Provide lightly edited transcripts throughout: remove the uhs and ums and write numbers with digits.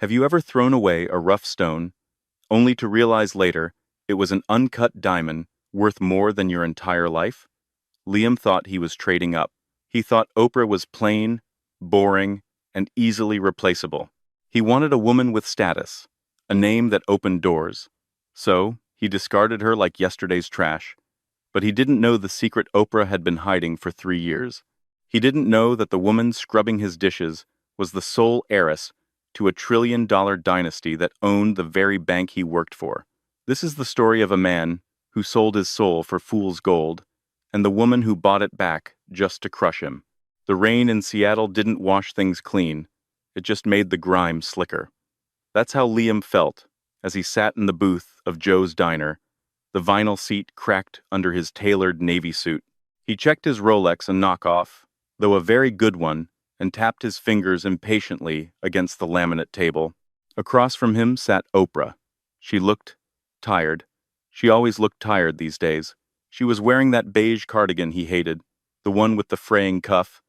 Have you ever thrown away a rough stone, only to realize later it was an uncut diamond worth more than your entire life? Liam thought he was trading up. He thought Oprah was plain, boring, and easily replaceable. He wanted a woman with status, a name that opened doors. So, he discarded her like yesterday's trash. But he didn't know the secret Oprah had been hiding for 3 years. He didn't know that the woman scrubbing his dishes was the sole heiress to a $1 trillion dynasty that owned the very bank he worked for. This is the story of a man who sold his soul for fool's gold, and the woman who bought it back just to crush him. The rain in Seattle didn't wash things clean, it just made the grime slicker. That's how Liam felt as he sat in the booth of Joe's diner, the vinyl seat cracked under his tailored navy suit. He checked his Rolex, a knockoff, though a very good one, and tapped his fingers impatiently against the laminate table. Across from him sat Oprah. She looked tired. She always looked tired these days. She was wearing that beige cardigan he hated, the one with the fraying cuff,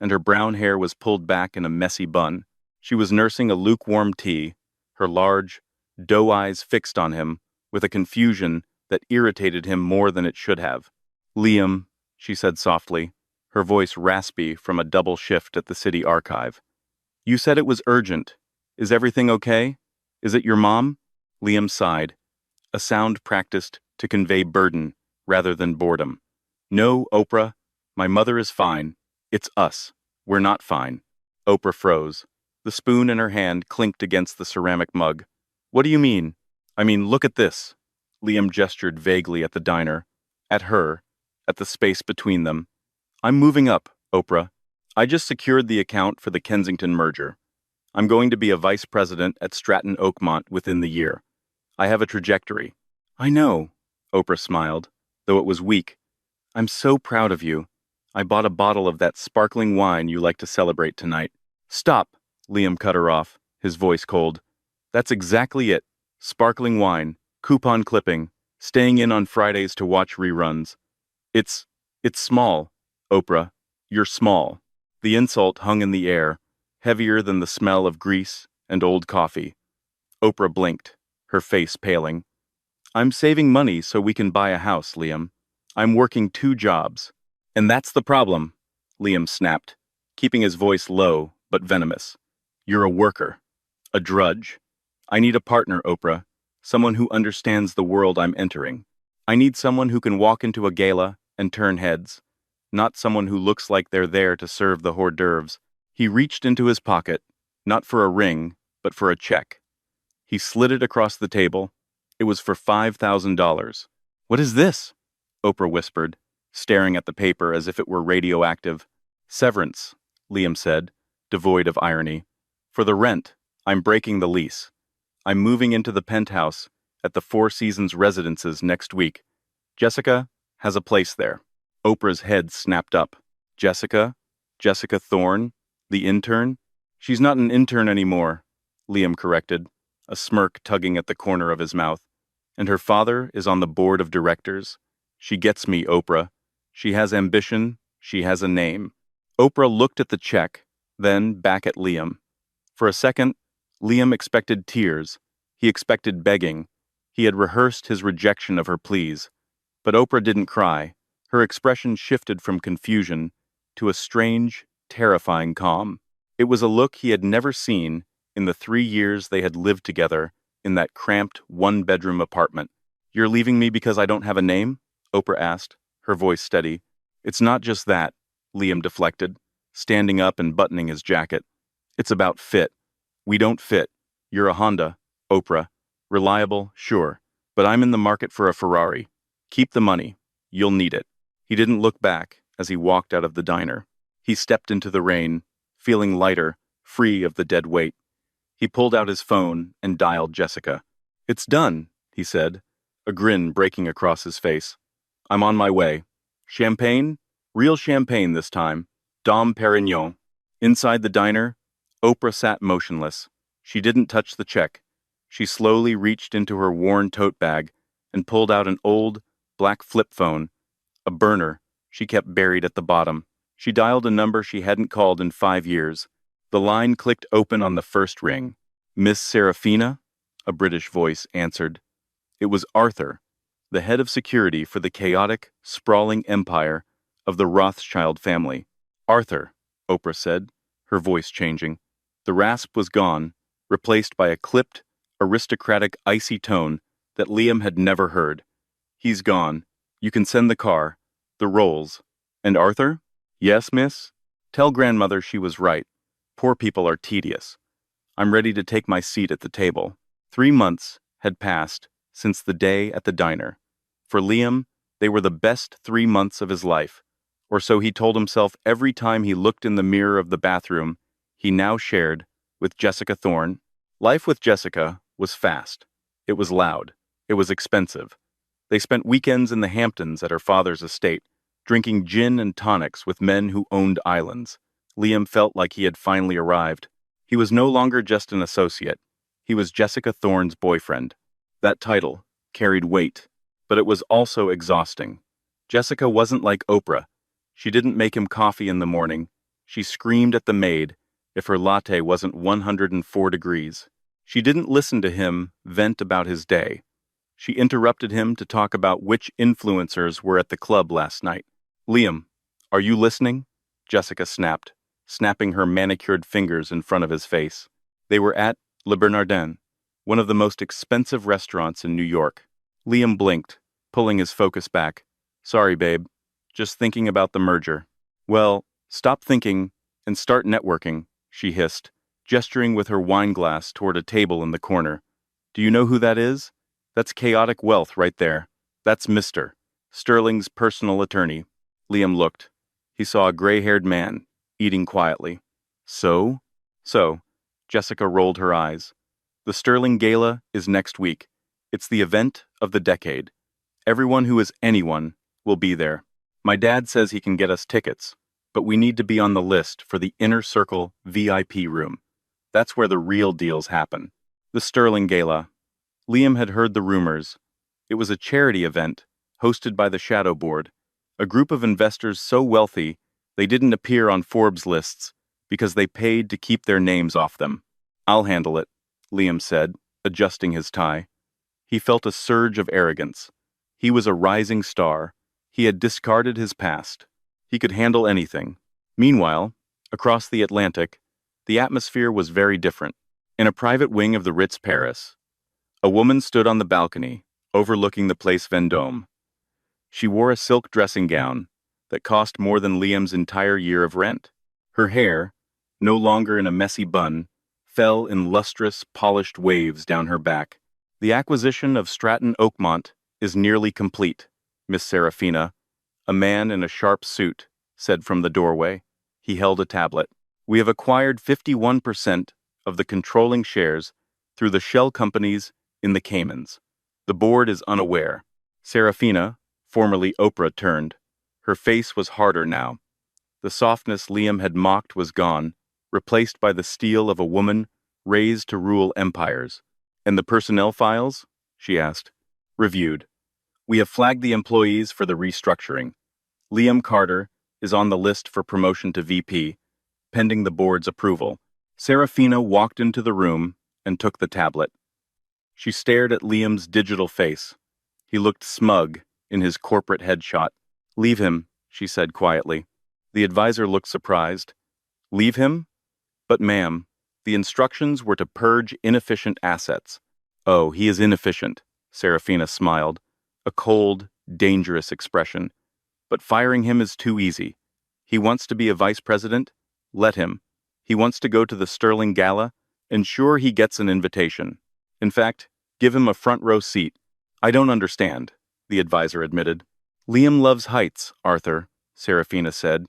and her brown hair was pulled back in a messy bun. She was nursing a lukewarm tea, her large, doe eyes fixed on him with a confusion that irritated him more than it should have. "Liam," she said softly, her voice raspy from a double shift at the city archive. "You said it was urgent. Is everything okay? Is it your mom?" Liam sighed, a sound practiced to convey burden rather than boredom. "No, Oprah. My mother is fine. It's us. We're not fine." Oprah froze. The spoon in her hand clinked against the ceramic mug. "What do you mean?" "I mean, look at this." Liam gestured vaguely at the diner, at her, at the space between them. "I'm moving up, Oprah. I just secured the account for the Kensington merger. I'm going to be a vice president at Stratton Oakmont within the year. I have a trajectory." "I know," Oprah smiled, though it was weak. "I'm so proud of you. I bought a bottle of that sparkling wine you like to celebrate tonight." "Stop," Liam cut her off, his voice cold. "That's exactly it. Sparkling wine, coupon clipping, staying in on Fridays to watch reruns. It's small, Oprah. You're small." The insult hung in the air, heavier than the smell of grease and old coffee. Oprah blinked, her face paling. "I'm saving money so we can buy a house, Liam. I'm working 2 jobs." "And that's the problem," Liam snapped, keeping his voice low but venomous. "You're a worker. A drudge. I need a partner, Oprah. Someone who understands the world I'm entering. I need someone who can walk into a gala and turn heads, not someone who looks like they're there to serve the hors d'oeuvres." He reached into his pocket, not for a ring, but for a check. He slid it across the table. It was for $5,000. "What is this?" Oprah whispered, staring at the paper as if it were radioactive. "Severance," Liam said, devoid of irony. "For the rent, I'm breaking the lease. I'm moving into the penthouse at the Four Seasons Residences next week. Jessica has a place there." Oprah's head snapped up. "Jessica? Jessica Thorne? The intern?" "She's not an intern anymore," Liam corrected, a smirk tugging at the corner of his mouth. "And her father is on the board of directors. She gets me, Oprah. She has ambition. She has a name." Oprah looked at the check, then back at Liam. For a second, Liam expected tears. He expected begging. He had rehearsed his rejection of her pleas. But Oprah didn't cry. Her expression shifted from confusion to a strange, terrifying calm. It was a look he had never seen in the 3 years they had lived together in that cramped one-bedroom apartment. "You're leaving me because I don't have a name?" Oprah asked, her voice steady. "It's not just that," Liam deflected, standing up and buttoning his jacket. "It's about fit. We don't fit. You're a Honda, Oprah. Reliable, sure. But I'm in the market for a Ferrari. Keep the money. You'll need it." He didn't look back as he walked out of the diner. He stepped into the rain, feeling lighter, free of the dead weight. He pulled out his phone and dialed Jessica. "It's done," he said, a grin breaking across his face. "I'm on my way. Champagne? Real champagne this time. Dom Perignon." Inside the diner, Oprah sat motionless. She didn't touch the check. She slowly reached into her worn tote bag and pulled out an old, black flip phone, a burner she kept buried at the bottom. She dialed a number she hadn't called in 5 years. The line clicked open on the first ring. Miss Serafina? A British voice answered. It was Arthur, the head of security for the chaotic, sprawling empire of the Rothschild family. Arthur, Oprah said, her voice changing. The rasp was gone, replaced by a clipped, aristocratic, icy tone that Liam had never heard. He's gone. You can send the car. The rolls. And Arthur? Yes, miss? Tell grandmother she was right. Poor people are tedious. I'm ready to take my seat at the table. 3 months had passed since the day at the diner. For Liam, they were the best 3 months of his life, or so he told himself every time he looked in the mirror of the bathroom he now shared with Jessica Thorne. Life with Jessica was fast. It was loud. It was expensive. They spent weekends in the Hamptons at her father's estate, drinking gin and tonics with men who owned islands. Liam felt like he had finally arrived. He was no longer just an associate. He was Jessica Thorne's boyfriend. That title carried weight, but it was also exhausting. Jessica wasn't like Oprah. She didn't make him coffee in the morning. She screamed at the maid if her latte wasn't 104 degrees. She didn't listen to him vent about his day. She interrupted him to talk about which influencers were at the club last night. Liam, are you listening? Jessica snapped, snapping her manicured fingers in front of his face. They were at Le Bernardin, one of the most expensive restaurants in New York. Liam blinked, pulling his focus back. Sorry, babe. Just thinking about the merger. Well, stop thinking and start networking, she hissed, gesturing with her wine glass toward a table in the corner. Do you know who that is? That's chaotic wealth right there. That's Mr. Sterling's personal attorney. Liam looked. He saw a gray-haired man, eating quietly. So? So, Jessica rolled her eyes. The Sterling Gala is next week. It's the event of the decade. Everyone who is anyone will be there. My dad says he can get us tickets, but we need to be on the list for the Inner Circle VIP room. That's where the real deals happen. The Sterling Gala. Liam had heard the rumors. It was a charity event, hosted by the Shadow Board, a group of investors so wealthy they didn't appear on Forbes lists because they paid to keep their names off them. I'll handle it, Liam said, adjusting his tie. He felt a surge of arrogance. He was a rising star. He had discarded his past. He could handle anything. Meanwhile, across the Atlantic, the atmosphere was very different. In a private wing of the Ritz Paris, a woman stood on the balcony, overlooking the Place Vendôme. She wore a silk dressing gown that cost more than Liam's entire year of rent. Her hair, no longer in a messy bun, fell in lustrous, polished waves down her back. The acquisition of Stratton Oakmont is nearly complete, Miss Serafina, a man in a sharp suit, said from the doorway. He held a tablet. We have acquired 51% of the controlling shares through the shell companies in the Caymans. The board is unaware. Serafina, formerly Oprah, turned. Her face was harder now. The softness Liam had mocked was gone, replaced by the steel of a woman raised to rule empires. And the personnel files? She asked. Reviewed. We have flagged the employees for the restructuring. Liam Carter is on the list for promotion to VP, pending the board's approval. Serafina walked into the room and took the tablet. She stared at Liam's digital face. He looked smug in his corporate headshot. Leave him, she said quietly. The advisor looked surprised. Leave him? But ma'am, the instructions were to purge inefficient assets. Oh, he is inefficient, Serafina smiled, a cold, dangerous expression. But firing him is too easy. He wants to be a vice president? Let him. He wants to go to the Sterling Gala? Ensure he gets an invitation. In fact, give him a front row seat. I don't understand, the advisor admitted. Liam loves heights, Arthur, Serafina said,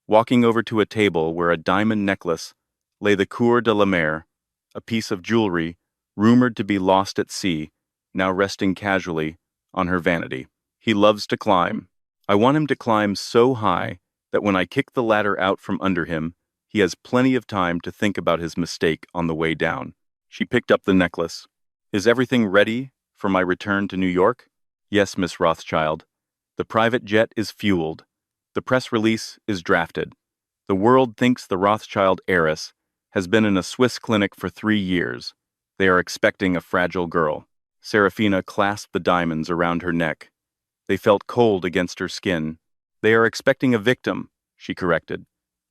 walking over to a table where a diamond necklace lay the Coeur de la Mer, a piece of jewelry rumored to be lost at sea, now resting casually on her vanity. He loves to climb. I want him to climb so high that when I kick the ladder out from under him, he has plenty of time to think about his mistake on the way down. She picked up the necklace. Is everything ready for my return to New York? Yes, Miss Rothschild. The private jet is fueled. The press release is drafted. The world thinks the Rothschild heiress has been in a Swiss clinic for 3 years. They are expecting a fragile girl. Serafina clasped the diamonds around her neck. They felt cold against her skin. They are expecting a victim, she corrected.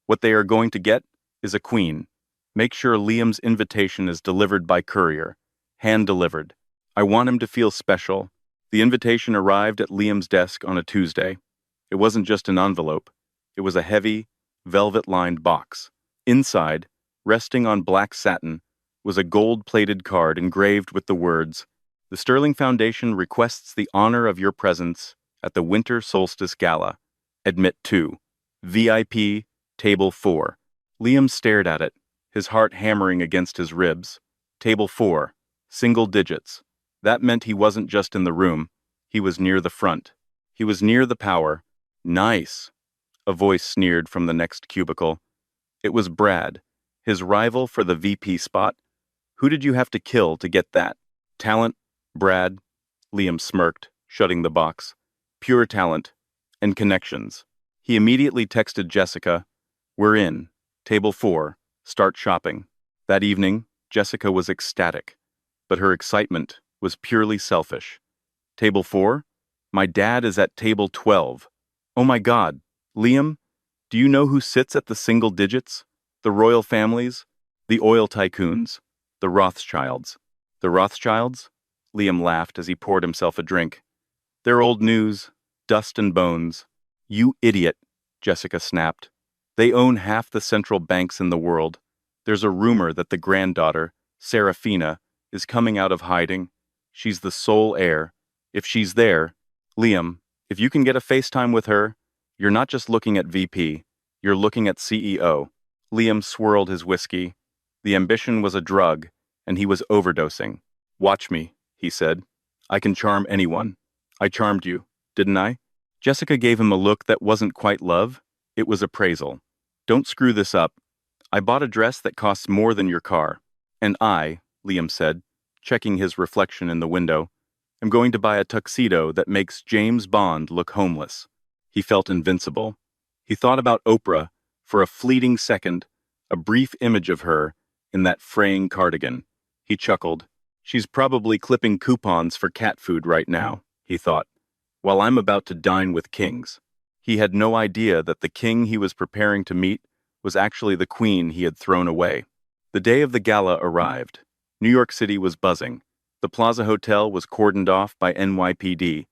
What they are going to get is a queen. Make sure Liam's invitation is delivered by courier. Hand-delivered. I want him to feel special. The invitation arrived at Liam's desk on a Tuesday. It wasn't just an envelope. It was a heavy, velvet-lined box. Inside, resting on black satin, was a gold-plated card engraved with the words, "The Sterling Foundation requests the honor of your presence at the Winter Solstice Gala. Admit 2. VIP, Table 4. Liam stared at it, his heart hammering against his ribs. Table 4. Single digits. That meant he wasn't just in the room. He was near the front. He was near the power. Nice. A voice sneered from the next cubicle. It was Brad, his rival for the VP spot. Who did you have to kill to get that? Talent, Brad. Liam smirked, shutting the box. Pure talent. And connections. He immediately texted Jessica, "We're in. Table 4. Start shopping." That evening, Jessica was ecstatic. But her excitement was purely selfish. Table 4? My dad is at table 12. Oh my God. Liam, do you know who sits at the single digits? The royal families? The oil tycoons? The Rothschilds. The Rothschilds? Liam laughed as he poured himself a drink. They're old news. Dust and bones. You idiot, Jessica snapped. They own half the central banks in the world. There's a rumor that the granddaughter, Serafina, is coming out of hiding. She's the sole heir. If she's there, Liam, if you can get a FaceTime with her, you're not just looking at VP, you're looking at CEO. Liam swirled his whiskey. The ambition was a drug, and he was overdosing. Watch me, he said. I can charm anyone. I charmed you, didn't I? Jessica gave him a look that wasn't quite love. It was appraisal. Don't screw this up. I bought a dress that costs more than your car. And I, Liam said, checking his reflection in the window, am going to buy a tuxedo that makes James Bond look homeless. He felt invincible. He thought about Oprah for a fleeting second, a brief image of her in that fraying cardigan. He chuckled. She's probably clipping coupons for cat food right now, he thought, while I'm about to dine with kings. He had no idea that the king he was preparing to meet was actually the queen he had thrown away. The day of the gala arrived. New York City was buzzing. The Plaza Hotel was cordoned off by NYPD.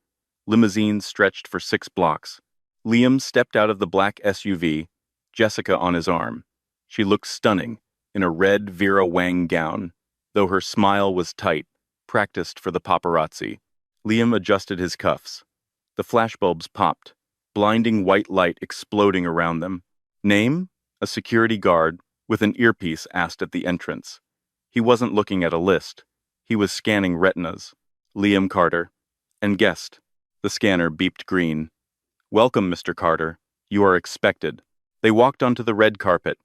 Limousines stretched for 6 blocks. Liam stepped out of the black SUV, Jessica on his arm. She looked stunning, in a red Vera Wang gown, though her smile was tight, practiced for the paparazzi. Liam adjusted his cuffs. The flashbulbs popped, blinding white light exploding around them. Name? A security guard, with an earpiece, asked at the entrance. He wasn't looking at a list. He was scanning retinas. Liam Carter. And guest. The scanner beeped green. Welcome, Mr. Carter. You are expected. They walked onto the red carpet.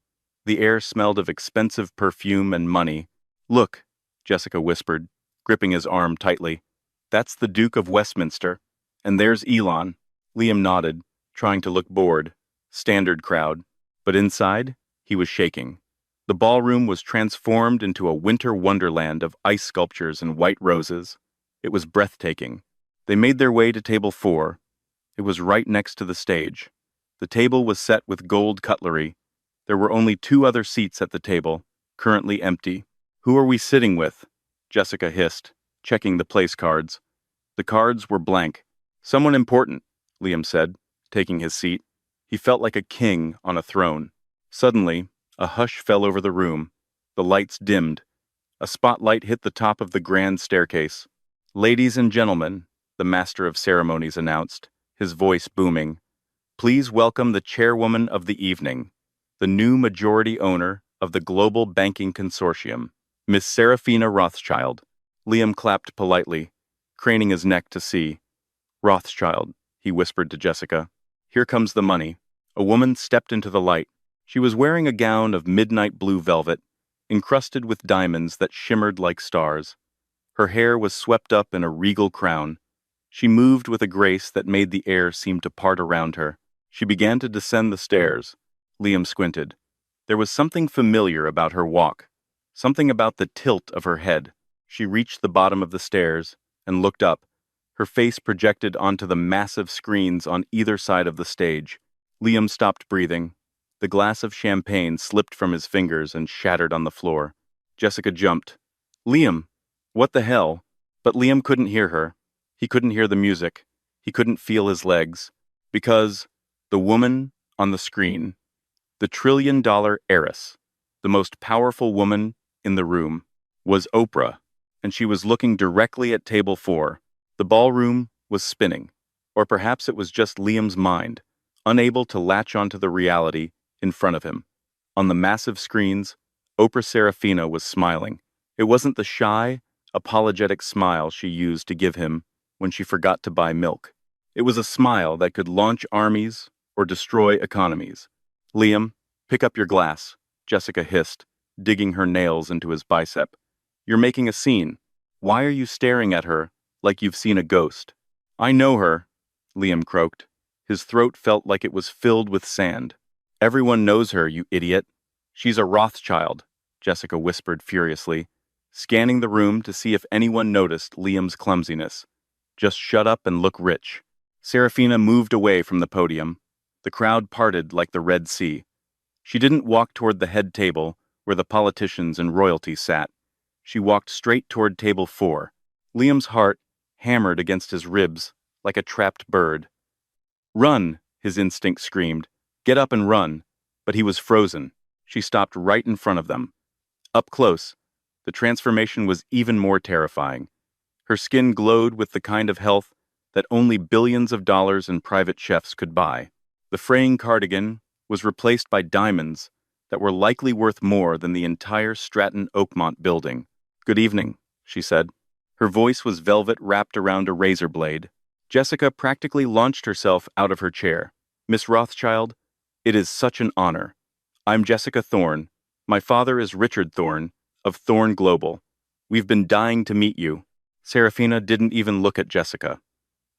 The air smelled of expensive perfume and money. Look, Jessica whispered, gripping his arm tightly. That's the Duke of Westminster. And there's Elon. Liam nodded, trying to look bored. Standard crowd. But inside, he was shaking. The ballroom was transformed into a winter wonderland of ice sculptures and white roses. It was breathtaking. They made their way to table 4. It was right next to the stage. The table was set with gold cutlery. There were only 2 other seats at the table, currently empty. Who are we sitting with? Jessica hissed, checking the place cards. The cards were blank. Someone important, Liam said, taking his seat. He felt like a king on a throne. Suddenly, a hush fell over the room. The lights dimmed. A spotlight hit the top of the grand staircase. Ladies and gentlemen, the master of ceremonies announced, his voice booming. Please welcome the chairwoman of the evening, the new majority owner of the Global Banking Consortium, Miss Serafina Rothschild. Liam clapped politely, craning his neck to see. Rothschild, he whispered to Jessica. Here comes the money. A woman stepped into the light. She was wearing a gown of midnight blue velvet, encrusted with diamonds that shimmered like stars. Her hair was swept up in a regal crown. She moved with a grace that made the air seem to part around her. She began to descend the stairs. Liam squinted. There was something familiar about her walk, something about the tilt of her head. She reached the bottom of the stairs and looked up, her face projected onto the massive screens on either side of the stage. Liam stopped breathing. The glass of champagne slipped from his fingers and shattered on the floor. Jessica jumped. Liam! What the hell? But Liam couldn't hear her. He couldn't hear the music. He couldn't feel his legs. Because the woman on the screen, the trillion-dollar heiress, the most powerful woman in the room, was Oprah, and she was looking directly at table 4. The ballroom was spinning. Or perhaps it was just Liam's mind, unable to latch onto the reality in front of him. On the massive screens, Oprah Serafina was smiling. It wasn't the shy, apologetic smile she used to give him when she forgot to buy milk. It was a smile that could launch armies or destroy economies. Liam, pick up your glass, Jessica hissed, digging her nails into his bicep. You're making a scene. Why are you staring at her like you've seen a ghost? I know her, Liam croaked. His throat felt like it was filled with sand. Everyone knows her, you idiot. She's a Rothschild, Jessica whispered furiously, scanning the room to see if anyone noticed Liam's clumsiness. Just shut up and look rich. Serafina moved away from the podium. The crowd parted like the Red Sea. She didn't walk toward the head table where the politicians and royalty sat. She walked straight toward table 4. Liam's heart hammered against his ribs like a trapped bird. Run, his instinct screamed. Get up and run. But he was frozen. She stopped right in front of them. Up close, the transformation was even more terrifying. Her skin glowed with the kind of health that only billions of dollars in private chefs could buy. The fraying cardigan was replaced by diamonds that were likely worth more than the entire Stratton Oakmont building. Good evening, she said. Her voice was velvet wrapped around a razor blade. Jessica practically launched herself out of her chair. Miss Rothschild, it is such an honor. I'm Jessica Thorne. My father is Richard Thorne, of Thorne Global. We've been dying to meet you. Serafina didn't even look at Jessica.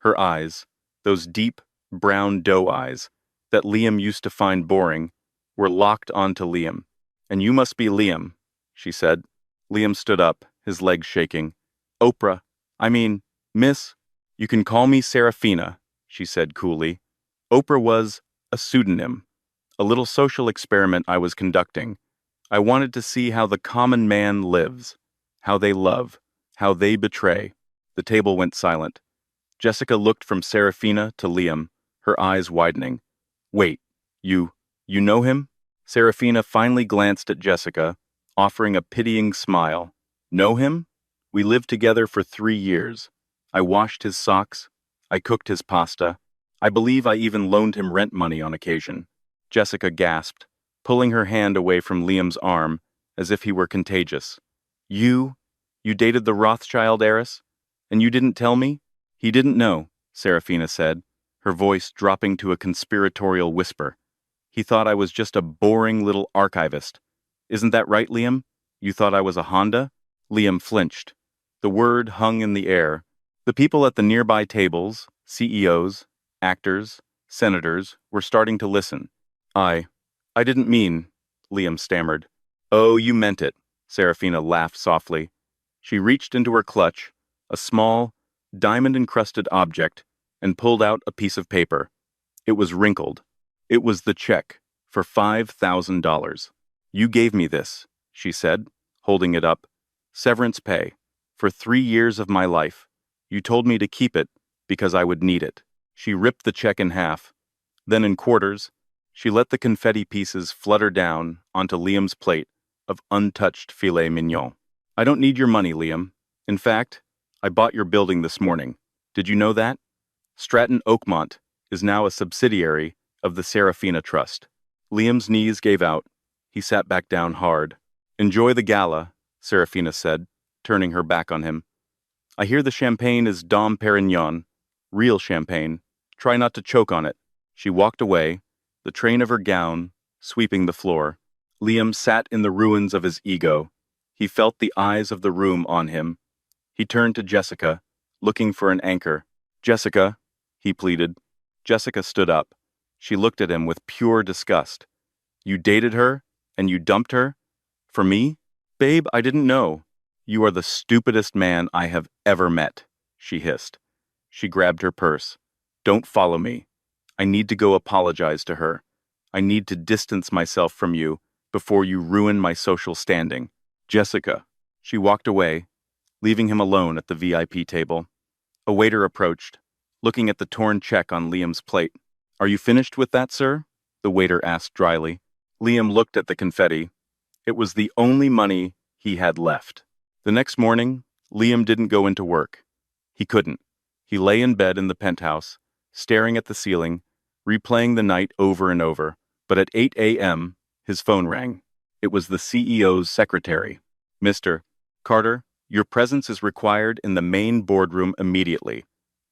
Her eyes, those deep, brown doe eyes that Liam used to find boring, were locked onto Liam. And you must be Liam, she said. Liam stood up, his legs shaking. Oprah, Miss, you can call me Serafina, she said coolly. Oprah was a pseudonym, a little social experiment I was conducting. I wanted to see how the common man lives, how they love, how they betray. The table went silent. Jessica looked from Serafina to Liam, her eyes widening. Wait, you know him? Serafina finally glanced at Jessica, offering a pitying smile. Know him? We lived together for 3 years. I washed his socks. I cooked his pasta. I believe I even loaned him rent money on occasion. Jessica gasped, pulling her hand away from Liam's arm as if he were contagious. You dated the Rothschild heiress? And you didn't tell me? He didn't know, Serafina said, her voice dropping to a conspiratorial whisper. He thought I was just a boring little archivist. Isn't that right, Liam? You thought I was a Honda? Liam flinched. The word hung in the air. The people at the nearby tables, CEOs, actors, senators, were starting to listen. I didn't mean, Liam stammered. Oh, you meant it, Serafina laughed softly. She reached into her clutch, a small, diamond-encrusted object, and pulled out a piece of paper. It was wrinkled. It was the check for $5,000. You gave me this, she said, holding it up. Severance pay. For 3 years of my life. You told me to keep it because I would need it. She ripped the check in half. Then in quarters, she let the confetti pieces flutter down onto Liam's plate of untouched filet mignon. I don't need your money, Liam. In fact, I bought your building this morning. Did you know that? Stratton Oakmont is now a subsidiary of the Serafina Trust. Liam's knees gave out. He sat back down hard. Enjoy the gala, Serafina said, turning her back on him. I hear the champagne is Dom Perignon, real champagne. Try not to choke on it. She walked away, the train of her gown sweeping the floor. Liam sat in the ruins of his ego. He felt the eyes of the room on him. He turned to Jessica, looking for an anchor. Jessica, he pleaded. Jessica stood up. She looked at him with pure disgust. You dated her, and you dumped her? For me? Babe, I didn't know. You are the stupidest man I have ever met, she hissed. She grabbed her purse. Don't follow me. I need to go apologize to her. I need to distance myself from you before you ruin my social standing. Jessica. She walked away, leaving him alone at the VIP table. A waiter approached, looking at the torn check on Liam's plate. Are you finished with that, sir? The waiter asked dryly. Liam looked at the confetti. It was the only money he had left. The next morning, Liam didn't go into work. He couldn't. He lay in bed in the penthouse, staring at the ceiling, replaying the night over and over. But at 8 a.m., his phone rang. It was the CEO's secretary. Mr. Carter, your presence is required in the main boardroom immediately.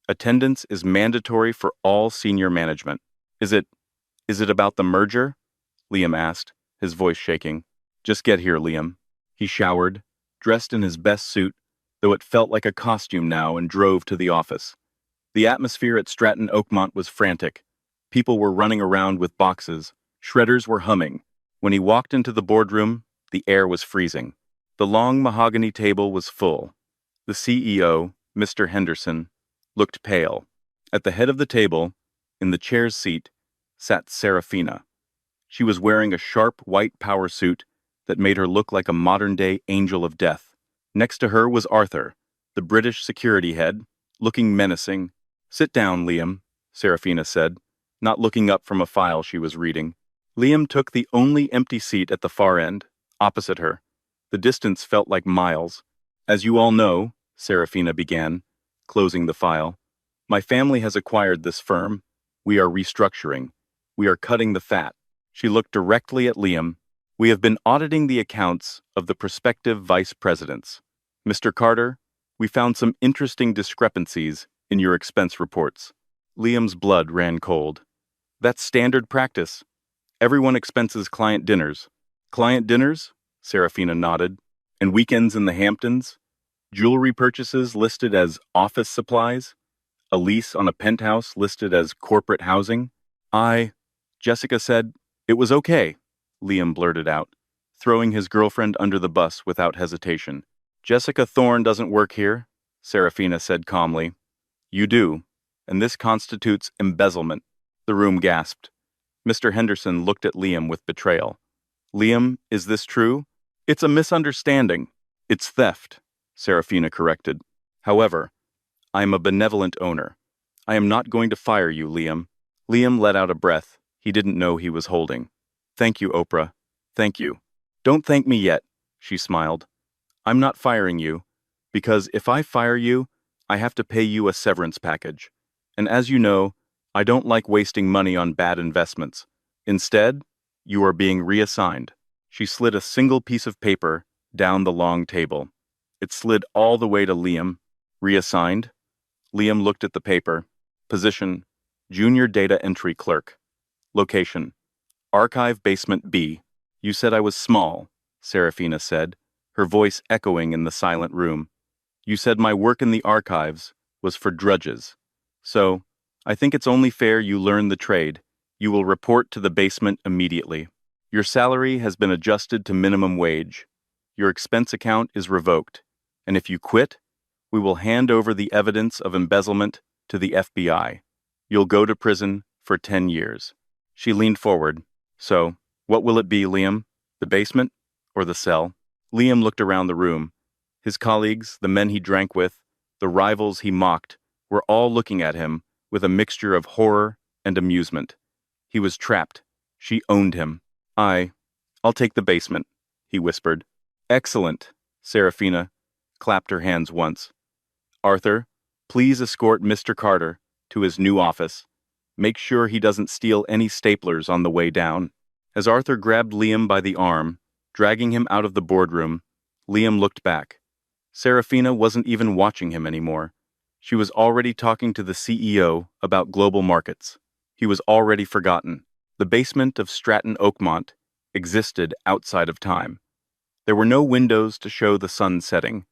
Attendance is mandatory for all senior management. Is it about the merger? Liam asked, his voice shaking. Just get here, Liam. He showered, dressed in his best suit, though it felt like a costume now, and drove to the office. The atmosphere at Stratton Oakmont was frantic. People were running around with boxes. Shredders were humming. When he walked into the boardroom, the air was freezing. The long mahogany table was full. The CEO, Mr. Henderson, looked pale. At the head of the table, in the chair's seat, sat Serafina. She was wearing a sharp white power suit that made her look like a modern-day angel of death. Next to her was Arthur, the British security head, looking menacing. Sit down, Liam, Serafina said, not looking up from a file she was reading. Liam took the only empty seat at the far end, opposite her. The distance felt like miles. As you all know, Serafina began, closing the file, my family has acquired this firm. We are restructuring. We are cutting the fat. She looked directly at Liam. We have been auditing the accounts of the prospective vice presidents. Mr. Carter, we found some interesting discrepancies in your expense reports. Liam's blood ran cold. That's standard practice. Everyone expenses client dinners. Client dinners? Serafina nodded. And weekends in the Hamptons? Jewelry purchases listed as office supplies? A lease on a penthouse listed as corporate housing? Jessica said, it was okay, Liam blurted out, throwing his girlfriend under the bus without hesitation. Jessica Thorne doesn't work here, Serafina said calmly. You do, and this constitutes embezzlement. The room gasped. Mr. Henderson looked at Liam with betrayal. Liam, is this true? It's a misunderstanding. It's theft, Serafina corrected. However, I am a benevolent owner. I am not going to fire you, Liam. Liam let out a breath he didn't know he was holding. Thank you, Oprah. Thank you. Don't thank me yet, she smiled. I'm not firing you, because if I fire you, I have to pay you a severance package. And as you know, I don't like wasting money on bad investments. Instead, you are being reassigned. She slid a single piece of paper down the long table. It slid all the way to Liam. Reassigned? Liam looked at the paper. Position, Junior Data Entry Clerk. Location, Archive Basement B. You said I was small, Serafina said, her voice echoing in the silent room. You said my work in the archives was for drudges. So, I think it's only fair you learn the trade. You will report to the basement immediately. Your salary has been adjusted to minimum wage. Your expense account is revoked. And if you quit, we will hand over the evidence of embezzlement to the FBI. You'll go to prison for 10 years. She leaned forward. So, what will it be, Liam? The basement or the cell? Liam looked around the room. His colleagues, the men he drank with, the rivals he mocked, were all looking at him with a mixture of horror and amusement. He was trapped. She owned him. I'll take the basement, he whispered. Excellent, Serafina clapped her hands once. Arthur, please escort Mr. Carter to his new office. Make sure he doesn't steal any staplers on the way down. As Arthur grabbed Liam by the arm, dragging him out of the boardroom, Liam looked back. Serafina wasn't even watching him anymore. She was already talking to the CEO about global markets. He was already forgotten. The basement of Stratton Oakmont existed outside of time. There were no windows to show the sun setting,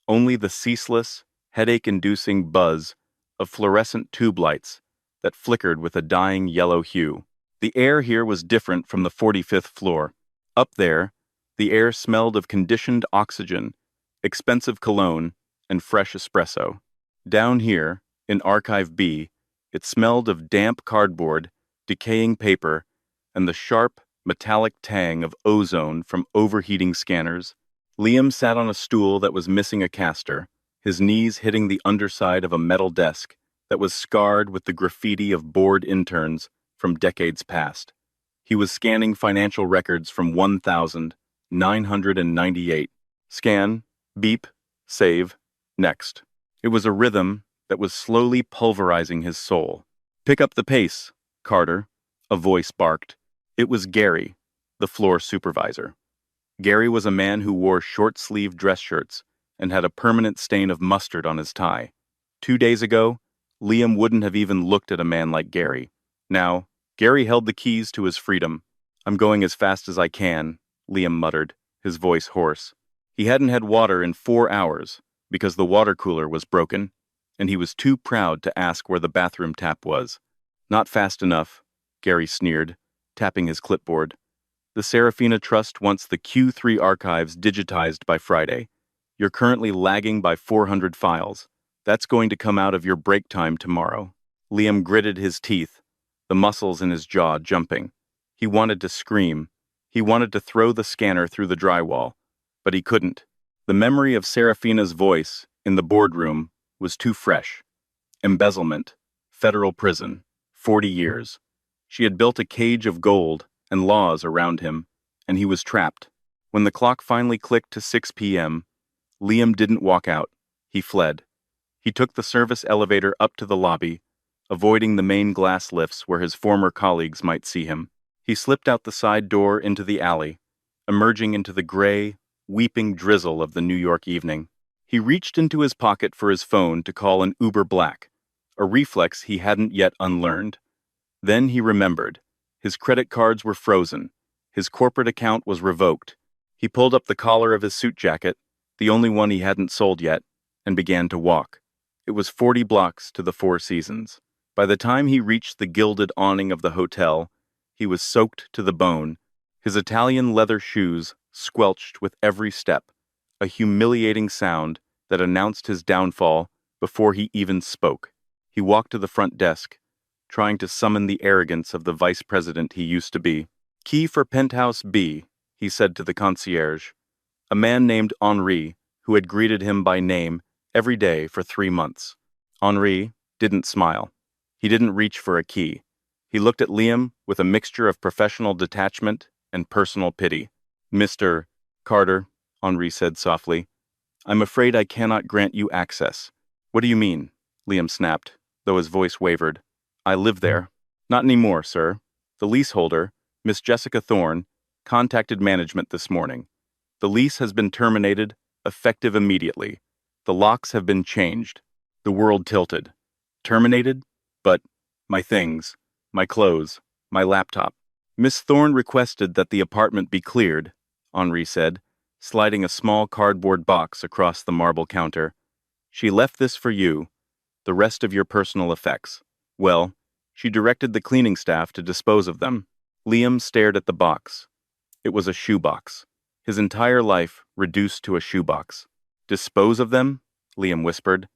only the ceaseless, headache-inducing buzz of fluorescent tube lights that flickered with a dying yellow hue. The air here was different from the 45th floor. Up there, the air smelled of conditioned oxygen expensive cologne, and fresh espresso. Down here, in Archive B, it smelled of damp cardboard, decaying paper, and the sharp, metallic tang of ozone from overheating scanners. Liam sat on a stool that was missing a caster, his knees hitting the underside of a metal desk that was scarred with the graffiti of bored interns from decades past. He was scanning financial records from 1998. Scan, beep, save, next. It was a rhythm that was slowly pulverizing his soul. Pick up the pace, Carter, a voice barked. It was Gary, the floor supervisor. Gary was a man who wore short-sleeved dress shirts and had a permanent stain of mustard on his tie. 2 days ago, Liam wouldn't have even looked at a man like Gary. Now, Gary held the keys to his freedom. I'm going as fast as I can, Liam muttered, his voice hoarse. He hadn't had water in 4 hours because the water cooler was broken, and he was too proud to ask where the bathroom tap was. Not fast enough, Gary sneered, tapping his clipboard. The Serafina Trust wants the Q3 archives digitized by Friday. You're currently lagging by 400 files. That's going to come out of your break time tomorrow. Liam gritted his teeth, the muscles in his jaw jumping. He wanted to scream. He wanted to throw the scanner through the drywall, but he couldn't. The memory of Serafina's voice in the boardroom was too fresh. Embezzlement, federal prison, 40 years. She had built a cage of gold and laws around him, and he was trapped. When the clock finally clicked to 6 p.m., Liam didn't walk out. He fled. He took the service elevator up to the lobby, avoiding the main glass lifts where his former colleagues might see him. He slipped out the side door into the alley, emerging into the gray, weeping drizzle of the New York evening. He reached into his pocket for his phone to call an Uber Black, a reflex he hadn't yet unlearned. Then he remembered. His credit cards were frozen. His corporate account was revoked. He pulled up the collar of his suit jacket, the only one he hadn't sold yet, and began to walk. It was 40 blocks to the Four Seasons. By the time he reached the gilded awning of the hotel, he was soaked to the bone. His Italian leather shoes squelched with every step, a humiliating sound that announced his downfall before he even spoke. He walked to the front desk, trying to summon the arrogance of the vice president he used to be. Key for penthouse B, he said to the concierge, a man named Henri, who had greeted him by name every day for 3 months. Henri didn't smile. He didn't reach for a key. He looked at Liam with a mixture of professional detachment and personal pity. Mr. Carter, Henri said softly, I'm afraid I cannot grant you access. What do you mean? Liam snapped, though his voice wavered. I live there. Not anymore, sir. The leaseholder, Miss Jessica Thorne, contacted management this morning. The lease has been terminated, effective immediately. The locks have been changed. The world tilted. Terminated? But my things, my clothes, my laptop. Miss Thorne requested that the apartment be cleared, Henri said, sliding a small cardboard box across the marble counter. She left this for you, the rest of your personal effects. Well, she directed the cleaning staff to dispose of them. Liam stared at the box. It was a shoebox. His entire life reduced to a shoebox. Dispose of them? Liam whispered.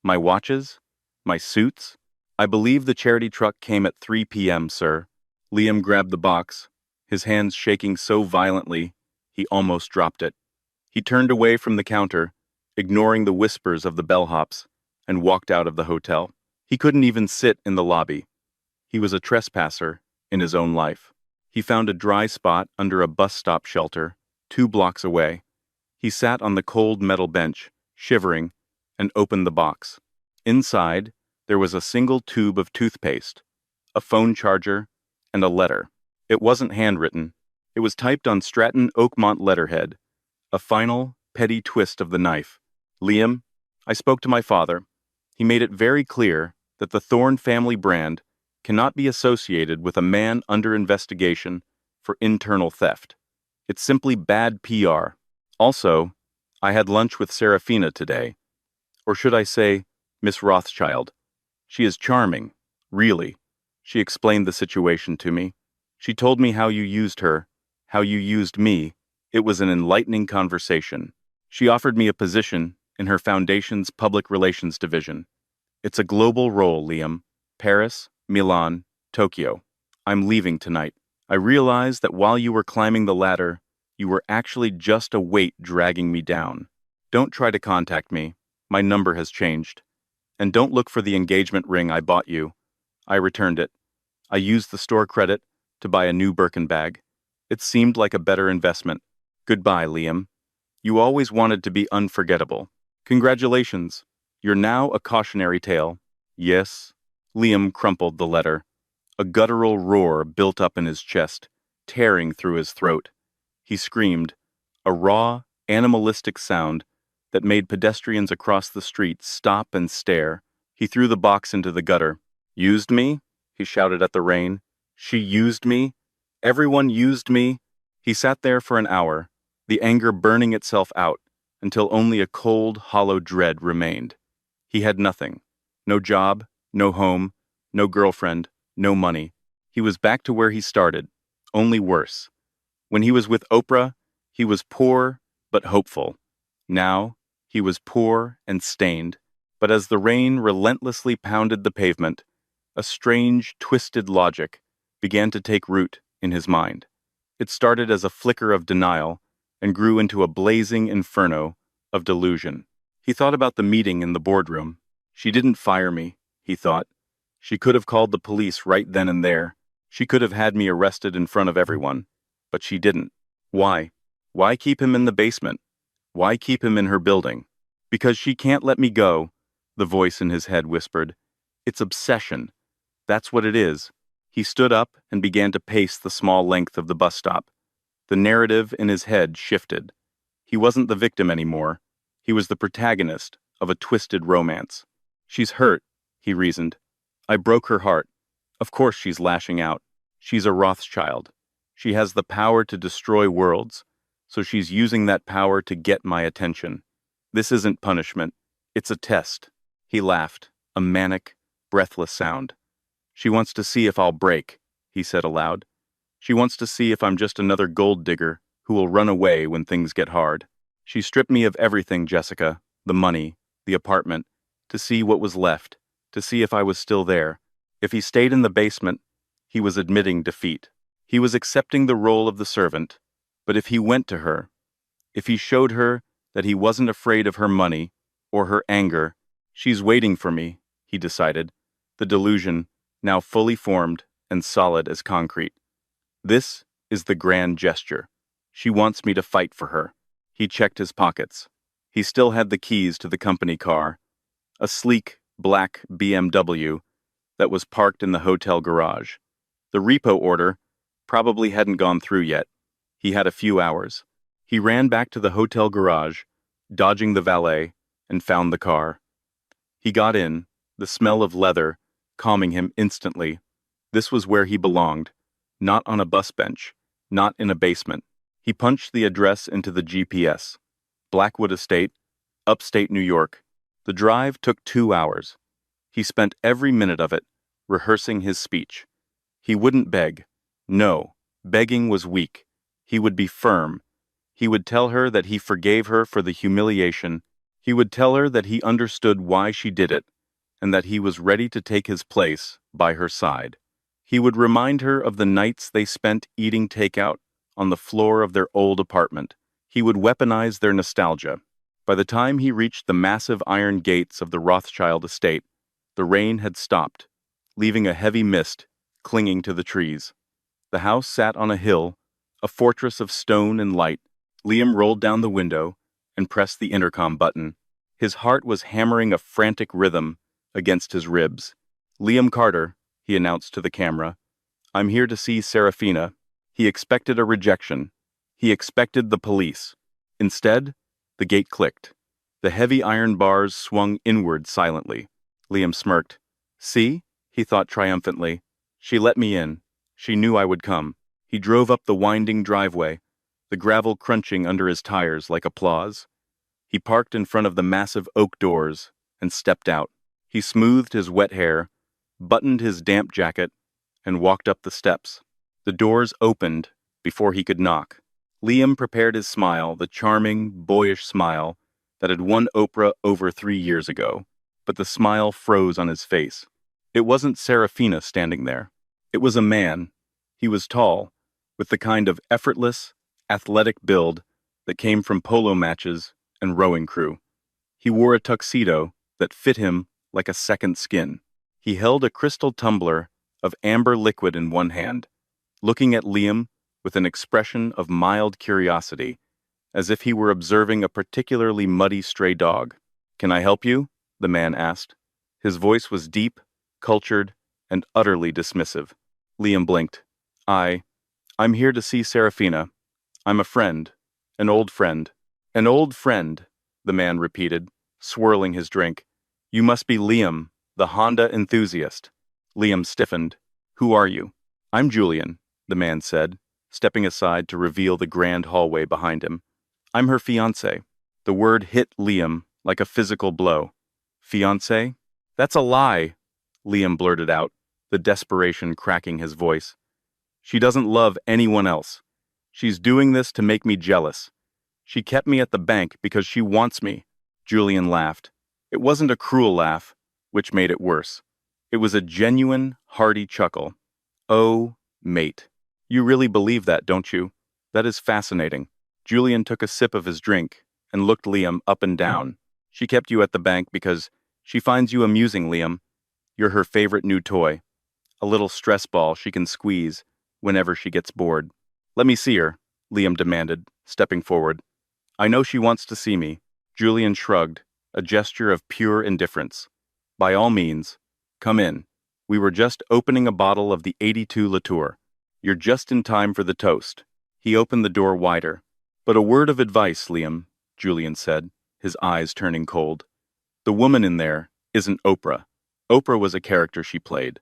My watches? My suits? I believe the charity truck came at 3 p.m., sir. Liam grabbed the box, his hands shaking so violently he almost dropped it. He turned away from the counter, ignoring the whispers of the bellhops, and walked out of the hotel. He couldn't even sit in the lobby. He was a trespasser in his own life. He found a dry spot under a bus stop shelter, 2 blocks away. He sat on the cold metal bench, shivering, and opened the box. Inside, there was a single tube of toothpaste, a phone charger, and a letter. It wasn't handwritten. It was typed on Stratton Oakmont letterhead, a final, petty twist of the knife. Liam, I spoke to my father. He made it very clear that the Thorne family brand cannot be associated with a man under investigation for internal theft. It's simply bad PR. Also, I had lunch with Serafina today. Or should I say, Miss Rothschild. She is charming, really. She explained the situation to me. She told me how you used her, how you used me. It was an enlightening conversation. She offered me a position in her foundation's public relations division. It's a global role, Liam. Paris, Milan, Tokyo. I'm leaving tonight. I realized that while you were climbing the ladder, you were actually just a weight dragging me down. Don't try to contact me. My number has changed. And don't look for the engagement ring I bought you. I returned it. I used the store credit to buy a new Birkin bag. It seemed like a better investment. Goodbye, Liam. You always wanted to be unforgettable. Congratulations. You're now a cautionary tale. Yes. Liam crumpled the letter. A guttural roar built up in his chest, tearing through his throat. He screamed, a raw, animalistic sound that made pedestrians across the street stop and stare. He threw the box into the gutter. Used me? He shouted at the rain. She used me? Everyone used me? He sat there for an hour, the anger burning itself out, until only a cold, hollow dread remained. He had nothing. No job, no home, no girlfriend, no money. He was back to where he started, only worse. When he was with Oprah, he was poor but hopeful. Now, he was poor and stained. But as the rain relentlessly pounded the pavement, a strange, twisted logic began to take root in his mind. It started as a flicker of denial and grew into a blazing inferno of delusion. He thought about the meeting in the boardroom. She didn't fire me, he thought. She could have called the police right then and there. She could have had me arrested in front of everyone. But she didn't. Why? Why keep him in the basement? Why keep him in her building? Because she can't let me go, the voice in his head whispered. It's obsession. That's what it is. He stood up and began to pace the small length of the bus stop. The narrative in his head shifted. He wasn't the victim anymore. He was the protagonist of a twisted romance. She's hurt, he reasoned. I broke her heart. Of course she's lashing out. She's a Rothschild. She has the power to destroy worlds, so she's using that power to get my attention. This isn't punishment. It's a test. He laughed, a manic, breathless sound. She wants to see if I'll break, he said aloud. She wants to see if I'm just another gold digger who will run away when things get hard. She stripped me of everything, Jessica, the money, the apartment, to see what was left, to see if I was still there. If he stayed in the basement, he was admitting defeat. He was accepting the role of the servant. But if he went to her, if he showed her that he wasn't afraid of her money or her anger, she's waiting for me, he decided, the delusion now fully formed and solid as concrete. This is the grand gesture. She wants me to fight for her. He checked his pockets. He still had the keys to the company car, a sleek, black BMW that was parked in the hotel garage. The repo order probably hadn't gone through yet. He had a few hours. He ran back to the hotel garage, dodging the valet, and found the car. He got in, the smell of leather calming him instantly. This was where he belonged, not on a bus bench, not in a basement. He punched the address into the GPS. Blackwood Estate, upstate New York. The drive took 2 hours. He spent every minute of it rehearsing his speech. He wouldn't beg. No, begging was weak. He would be firm. He would tell her that he forgave her for the humiliation. He would tell her that he understood why she did it, and that he was ready to take his place by her side. He would remind her of the nights they spent eating takeout on the floor of their old apartment. He would weaponize their nostalgia. By the time he reached the massive iron gates of the Rothschild estate, the rain had stopped, leaving a heavy mist clinging to the trees. The house sat on a hill, a fortress of stone and light. Liam rolled down the window and pressed the intercom button. His heart was hammering a frantic rhythm against his ribs. Liam Carter, he announced to the camera. I'm here to see Serafina. He expected a rejection. He expected the police. Instead, the gate clicked. The heavy iron bars swung inward silently. Liam smirked. See? He thought triumphantly. She let me in. She knew I would come. He drove up the winding driveway, the gravel crunching under his tires like applause. He parked in front of the massive oak doors and stepped out. He smoothed his wet hair, buttoned his damp jacket, and walked up the steps. The doors opened before he could knock. Liam prepared his smile, the charming, boyish smile that had won Oprah over 3 years ago, but the smile froze on his face. It wasn't Serafina standing there. It was a man. He was tall, with the kind of effortless, athletic build that came from polo matches and rowing crew. He wore a tuxedo that fit him like a second skin. He held a crystal tumbler of amber liquid in one hand, looking at Liam with an expression of mild curiosity, as if he were observing a particularly muddy stray dog. "Can I help you?" the man asked. His voice was deep, cultured, and utterly dismissive. Liam blinked. I'm here to see Serafina. I'm a friend. An old friend." "An old friend," the man repeated, swirling his drink. "You must be Liam, the Honda enthusiast." Liam stiffened. "Who are you?" "I'm Julian," the man said, stepping aside to reveal the grand hallway behind him. "I'm her fiancé." The word hit Liam like a physical blow. "Fiancé? That's a lie," Liam blurted out, the desperation cracking his voice. "She doesn't love anyone else. She's doing this to make me jealous. She kept me at the bank because she wants me." Julian laughed. It wasn't a cruel laugh, which made it worse. It was a genuine, hearty chuckle. "Oh, mate. You really believe that, don't you? That is fascinating." Julian took a sip of his drink and looked Liam up and down. "She kept you at the bank because she finds you amusing, Liam. You're her favorite new toy. A little stress ball she can squeeze whenever she gets bored." "Let me see her," Liam demanded, stepping forward. "I know she wants to see me." Julian shrugged, a gesture of pure indifference. "By all means, come in. We were just opening a bottle of the 82 Latour. You're just in time for the toast." He opened the door wider. "But a word of advice, Liam," Julian said, his eyes turning cold. "The woman in there isn't Oprah. Oprah was a character she played.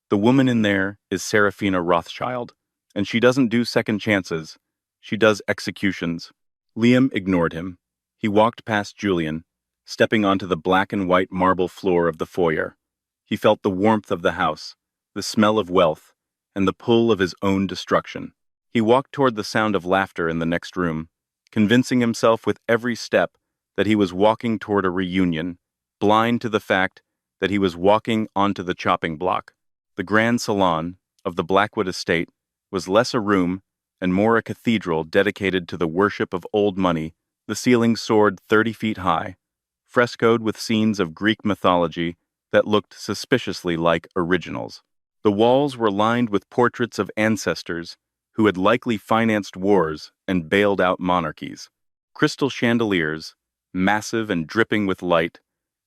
The woman in there is Serafina Rothschild, and she doesn't do second chances. She does executions." Liam ignored him. He walked past Julian, stepping onto the black and white marble floor of the foyer. He felt the warmth of the house, the smell of wealth, and the pull of his own destruction. He walked toward the sound of laughter in the next room, convincing himself with every step that he was walking toward a reunion, blind to the fact that he was walking onto the chopping block. The grand salon of the Blackwood estate was less a room and more a cathedral dedicated to the worship of old money. The ceiling soared 30 feet high, frescoed with scenes of Greek mythology that looked suspiciously like originals. The walls were lined with portraits of ancestors who had likely financed wars and bailed out monarchies. Crystal chandeliers, massive and dripping with light,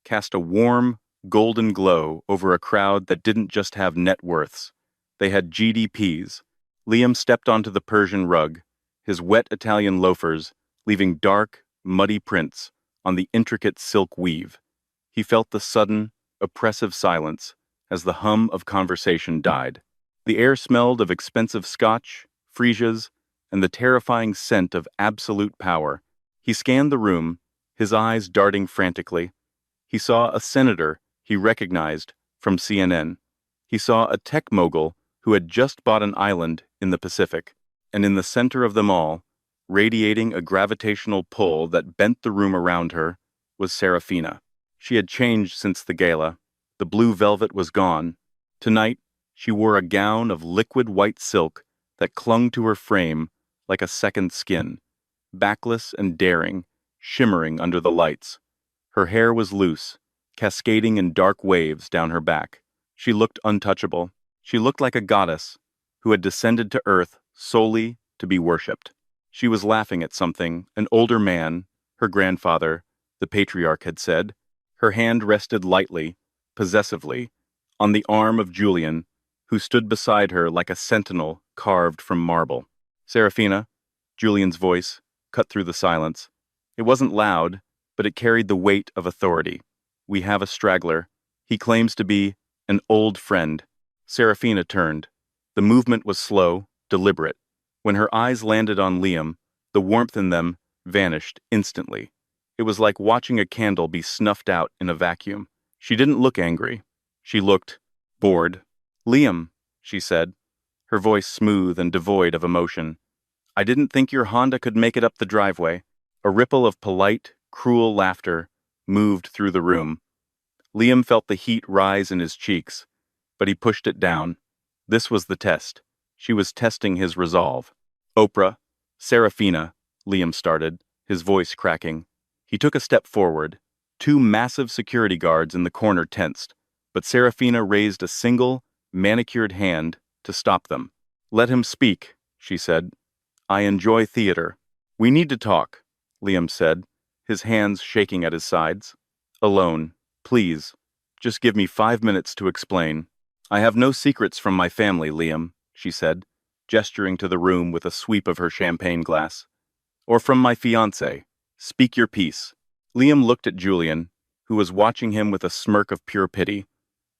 cast a warm, golden glow over a crowd that didn't just have net worths. They had GDPs. Liam stepped onto the Persian rug, his wet Italian loafers leaving dark, muddy prints on the intricate silk weave. He felt the sudden, oppressive silence as the hum of conversation died. The air smelled of expensive scotch, freesias, and the terrifying scent of absolute power. He scanned the room, his eyes darting frantically. He saw a senator he recognized from CNN. He saw a tech mogul who had just bought an island in the Pacific. And in the center of them all, radiating a gravitational pull that bent the room around her, was Serafina. She had changed since the gala. The blue velvet was gone. Tonight, she wore a gown of liquid white silk that clung to her frame like a second skin, backless and daring, shimmering under the lights. Her hair was loose, cascading in dark waves down her back. She looked untouchable. She looked like a goddess who had descended to earth solely to be worshipped. She was laughing at something an older man, her grandfather, the patriarch, had said. Her hand rested lightly, possessively, on the arm of Julian, who stood beside her like a sentinel carved from marble. "Serafina," Julian's voice cut through the silence. It wasn't loud, but it carried the weight of authority. "We have a straggler. He claims to be an old friend." Serafina turned. The movement was slow, deliberate. When her eyes landed on Liam, the warmth in them vanished instantly. It was like watching a candle be snuffed out in a vacuum. She didn't look angry. She looked bored. "Liam," she said, her voice smooth and devoid of emotion, I didn't think your Honda could make it up the driveway. A ripple of polite, cruel laughter moved through the room. Liam felt the heat rise in his cheeks, but he pushed it down. This was the test. She was testing his resolve. Oprah, Serafina, Liam started, his voice cracking. He took a step forward. Two massive security guards in the corner tensed, but Serafina raised a single, manicured hand to stop them. Let him speak, she said. I enjoy theater. We need to talk, Liam said, his hands shaking at his sides. Alone, please. Just give me 5 minutes to explain. I have no secrets from my family, Liam, she said, gesturing to the room with a sweep of her champagne glass. Or from my fiancé. Speak your piece. Liam looked at Julian, who was watching him with a smirk of pure pity.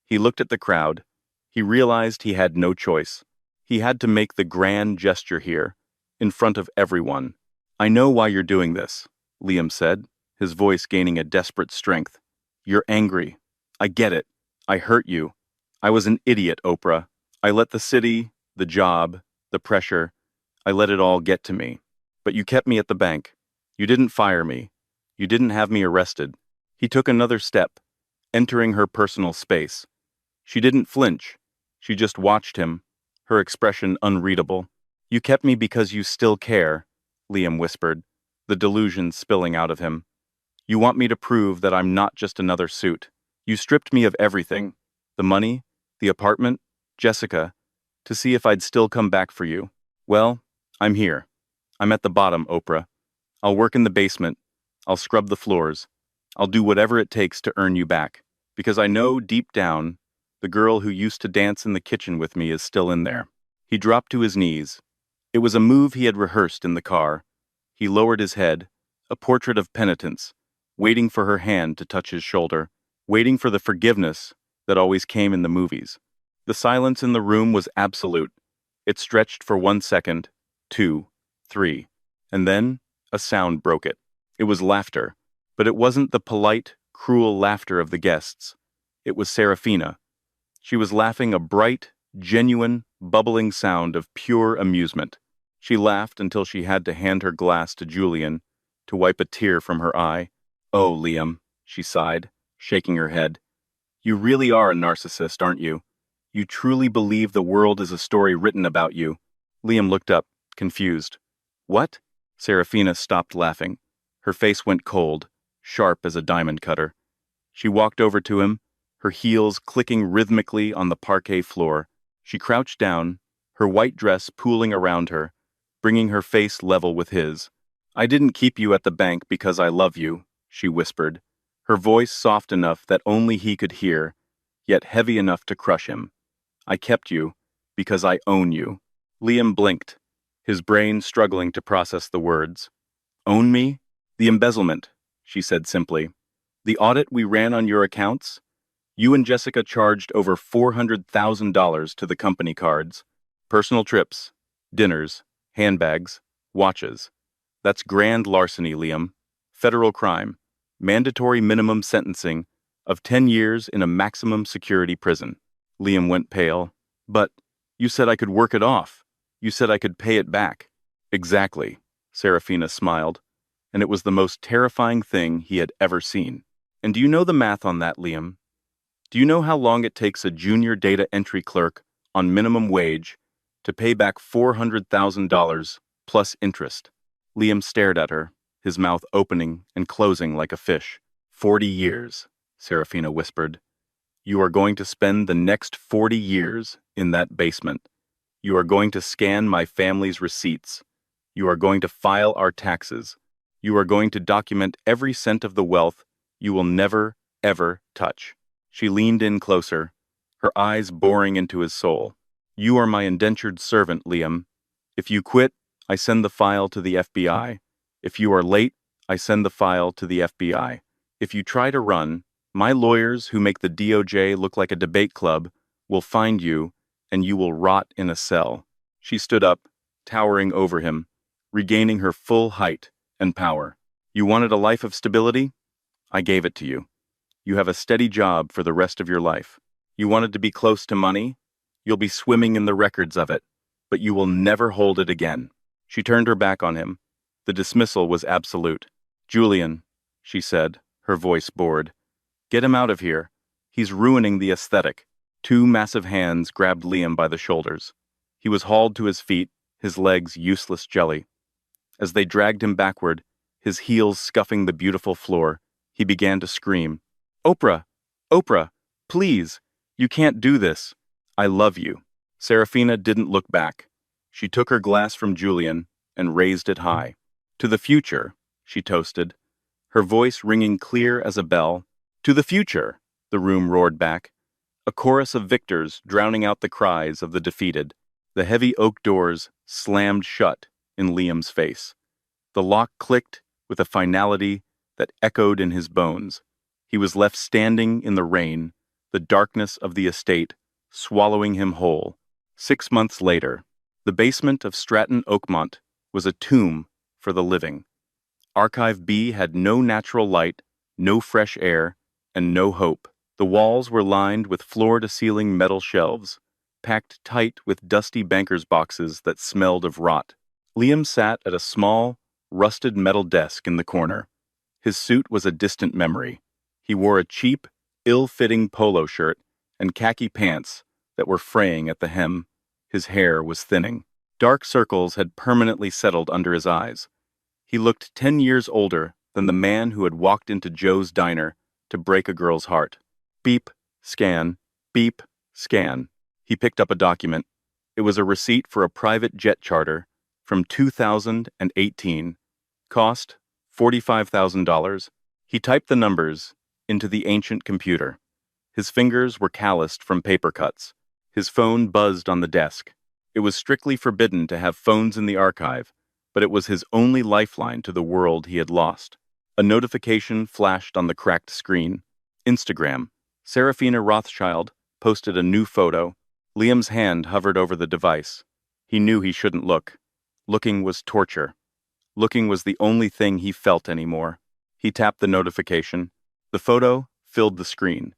He looked at the crowd. He realized he had no choice. He had to make the grand gesture here, in front of everyone. I know why you're doing this, Liam said, his voice gaining a desperate strength. You're angry. I get it. I hurt you. I was an idiot, Oprah. I let the city, the job, the pressure, I let it all get to me. But you kept me at the bank. You didn't fire me. You didn't have me arrested. He took another step, entering her personal space. She didn't flinch. She just watched him, her expression unreadable. You kept me because you still care, Liam whispered, the delusion spilling out of him. You want me to prove that I'm not just another suit. You stripped me of everything. The money, the apartment, Jessica, to see if I'd still come back for you. Well, I'm here. I'm at the bottom, Oprah. I'll work in the basement. I'll scrub the floors. I'll do whatever it takes to earn you back. Because I know deep down, the girl who used to dance in the kitchen with me is still in there. He dropped to his knees. It was a move he had rehearsed in the car. He lowered his head, a portrait of penitence, waiting for her hand to touch his shoulder, waiting for the forgiveness that always came in the movies. The silence in the room was absolute. It stretched for 1 second, 2, 3, and then a sound broke it. It was laughter, but it wasn't the polite, cruel laughter of the guests. It was Serafina. She was laughing a bright, genuine, bubbling sound of pure amusement. She laughed until she had to hand her glass to Julian to wipe a tear from her eye. Oh, Liam, she sighed, shaking her head. You really are a narcissist, aren't you? You truly believe the world is a story written about you. Liam looked up, confused. What? Serafina stopped laughing. Her face went cold, sharp as a diamond cutter. She walked over to him, her heels clicking rhythmically on the parquet floor. She crouched down, her white dress pooling around her, bringing her face level with his. I didn't keep you at the bank because I love you, she whispered, her voice soft enough that only he could hear, yet heavy enough to crush him. I kept you because I own you. Liam blinked, his brain struggling to process the words. Own me? The embezzlement, she said simply. The audit we ran on your accounts? You and Jessica charged over $400,000 to the company cards. Personal trips, dinners, handbags, watches. That's grand larceny, Liam. Federal crime. Mandatory minimum sentencing of 10 years in a maximum security prison. Liam went pale. But, you said I could work it off. You said I could pay it back. Exactly, Serafina smiled. And it was the most terrifying thing he had ever seen. And do you know the math on that, Liam? Do you know how long it takes a junior data entry clerk on minimum wage to pay back $400,000 plus interest? Liam stared at her, his mouth opening and closing like a fish. 40 years, Serafina whispered. You are going to spend the next 40 years in that basement. You are going to scan my family's receipts. You are going to file our taxes. You are going to document every cent of the wealth you will never, ever touch. She leaned in closer, her eyes boring into his soul. You are my indentured servant, Liam. If you quit, I send the file to the FBI. If you are late, I send the file to the FBI. If you try to run, my lawyers who make the DOJ look like a debate club will find you, and you will rot in a cell. She stood up, towering over him, regaining her full height and power. You wanted a life of stability? I gave it to you. You have a steady job for the rest of your life. You wanted to be close to money? You'll be swimming in the records of it, but you will never hold it again. She turned her back on him. The dismissal was absolute. "Julian," she said, her voice bored. "Get him out of here. He's ruining the aesthetic." Two massive hands grabbed Liam by the shoulders. He was hauled to his feet, his legs useless jelly. As they dragged him backward, his heels scuffing the beautiful floor, he began to scream. "Oprah! Oprah! Please! You can't do this! I love you." Serafina didn't look back. She took her glass from Julian and raised it high. "To the future," she toasted, her voice ringing clear as a bell. "To the future," the room roared back, a chorus of victors drowning out the cries of the defeated. The heavy oak doors slammed shut in Liam's face. The lock clicked with a finality that echoed in his bones. He was left standing in the rain, the darkness of the estate swallowing him whole. 6 months later, the basement of Stratton Oakmont was a tomb for the living. Archive B had no natural light, no fresh air, and no hope. The walls were lined with floor-to-ceiling metal shelves, packed tight with dusty banker's boxes that smelled of rot. Liam sat at a small, rusted metal desk in the corner. His suit was a distant memory. He wore a cheap, ill-fitting polo shirt and khaki pants that were fraying at the hem. His hair was thinning. Dark circles had permanently settled under his eyes. He looked 10 years older than the man who had walked into Joe's diner to break a girl's heart. Beep, scan, beep, scan. He picked up a document. It was a receipt for a private jet charter from 2018. Cost $45,000. He typed the numbers into the ancient computer. His fingers were calloused from paper cuts. His phone buzzed on the desk. It was strictly forbidden to have phones in the archive, but it was his only lifeline to the world he had lost. A notification flashed on the cracked screen. Instagram. Serafina Rothschild posted a new photo. Liam's hand hovered over the device. He knew he shouldn't look. Looking was torture. Looking was the only thing he felt anymore. He tapped the notification. The photo filled the screen.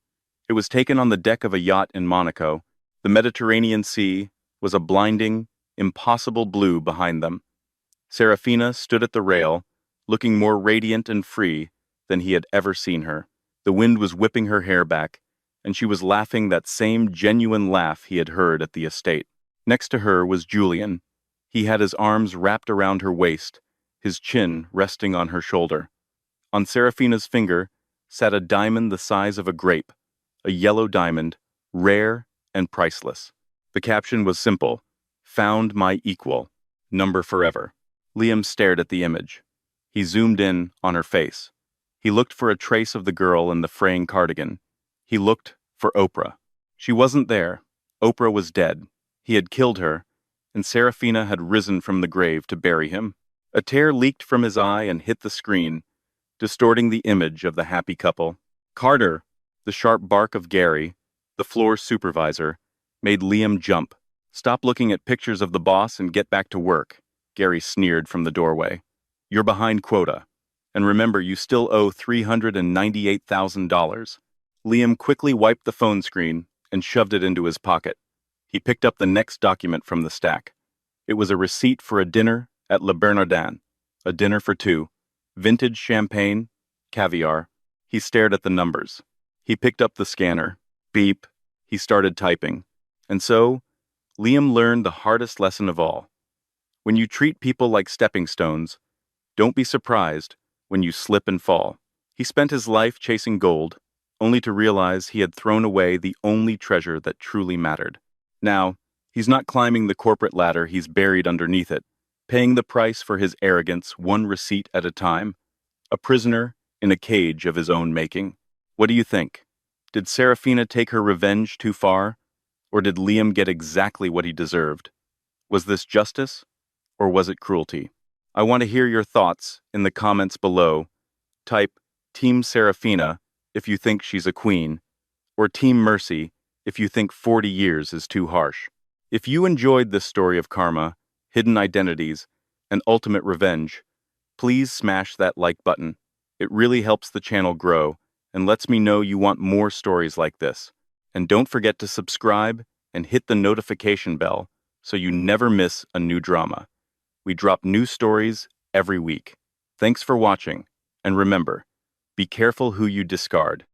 It was taken on the deck of a yacht in Monaco. The Mediterranean Sea was a blinding, impossible blue behind them. Serafina stood at the rail, looking more radiant and free than he had ever seen her. The wind was whipping her hair back, and she was laughing that same genuine laugh he had heard at the estate. Next to her was Julian. He had his arms wrapped around her waist, his chin resting on her shoulder. On Serafina's finger sat a diamond the size of a grape, a yellow diamond, rare and priceless. The caption was simple: "Found my equal. Number forever." Liam stared at the image. He zoomed in on her face. He looked for a trace of the girl in the fraying cardigan. He looked for Oprah. She wasn't there. Oprah was dead. He had killed her, and Serafina had risen from the grave to bury him. A tear leaked from his eye and hit the screen, distorting the image of the happy couple. "Carter!" The sharp bark of Gary, the floor supervisor, made Liam jump. "Stop looking at pictures of the boss and get back to work," Gary sneered from the doorway. "You're behind quota. And remember, you still owe $398,000. Liam quickly wiped the phone screen and shoved it into his pocket. He picked up the next document from the stack. It was a receipt for a dinner at Le Bernardin, a dinner for two. Vintage champagne, caviar. He stared at the numbers. He picked up the scanner. Beep. He started typing. And so, Liam learned the hardest lesson of all. When you treat people like stepping stones, don't be surprised when you slip and fall. He spent his life chasing gold, only to realize he had thrown away the only treasure that truly mattered. Now, he's not climbing the corporate ladder, he's buried underneath it, paying the price for his arrogance one receipt at a time, a prisoner in a cage of his own making. What do you think? Did Serafina take her revenge too far? Or did Liam get exactly what he deserved? Was this justice, or was it cruelty? I want to hear your thoughts in the comments below. Type Team Serafina if you think she's a queen, or Team Mercy if you think 40 years is too harsh. If you enjoyed this story of karma, hidden identities, and ultimate revenge, please smash that like button. It really helps the channel grow and lets me know you want more stories like this. And don't forget to subscribe and hit the notification bell so you never miss a new drama. We drop new stories every week. Thanks for watching, and remember, be careful who you discard.